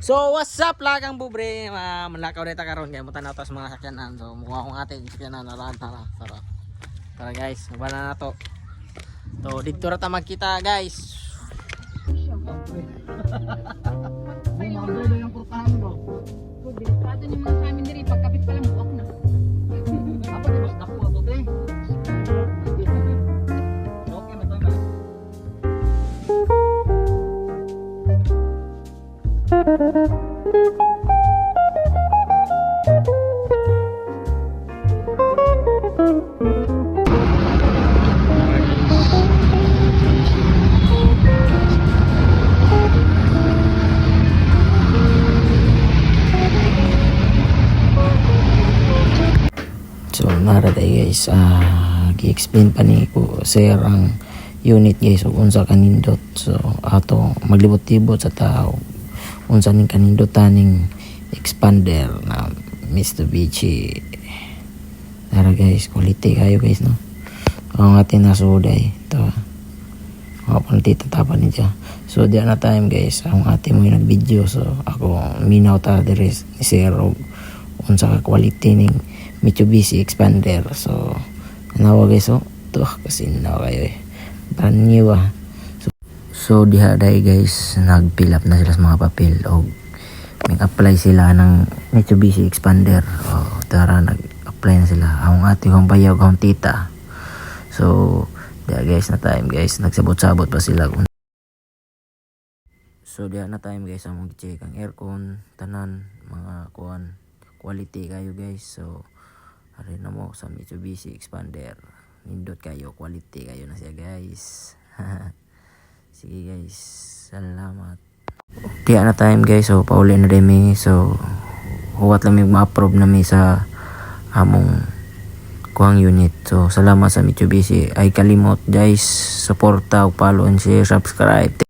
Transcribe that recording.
So what's up lagang bubre, malakaw dito karon kay mo tanaw ta sa mga sakyanan. So mukha akong ating sakyanan tara. Tara guys, bana na to. So dito ra ta magkita guys. Delikado ni mga sa amin diri pagkapit pa lang buwak na. Apa di mas napo to te? Okay na tama. So naraday guys, gi-explain pa ni ko sir ang unit guys ug unsa kanindot. So ato maglibot-libot sa tao unsa ning kanindotan ning expander na Mitsubishi. Tara guys, quality kayo guys no. Ang ating nasuday to. Ako pang titatapan niya. So di na time guys, ang ating mo yung nag-video. So ako minaw ta diri ni sir og unsa ka quality ning Mitsubishi Expander. So nawa guys, so tuh kasi nawa kayo brand new so diha day guys, nag-fill up na sila sa mga papel o mag-apply sila ng Mitsubishi Expander. Tara, nag-apply na sila ang ating kong bayaw kong tita. So diha guys na time guys, nagsabot-sabot pa sila. So diha na time guys, ang mag-check ang aircon tanan mga kuan quality kayo guys. So ari na mo sa Mitsubishi Expander, nindot kayo, quality kayo na siya guys. Sige guys, salamat. Diya na time guys, so pauli na demi. So huwat lang may ma-approve na mi sa among kuang unit. So salamat sa Mitsubishi. Ay kalimot guys, suporta, follow and share, subscribe.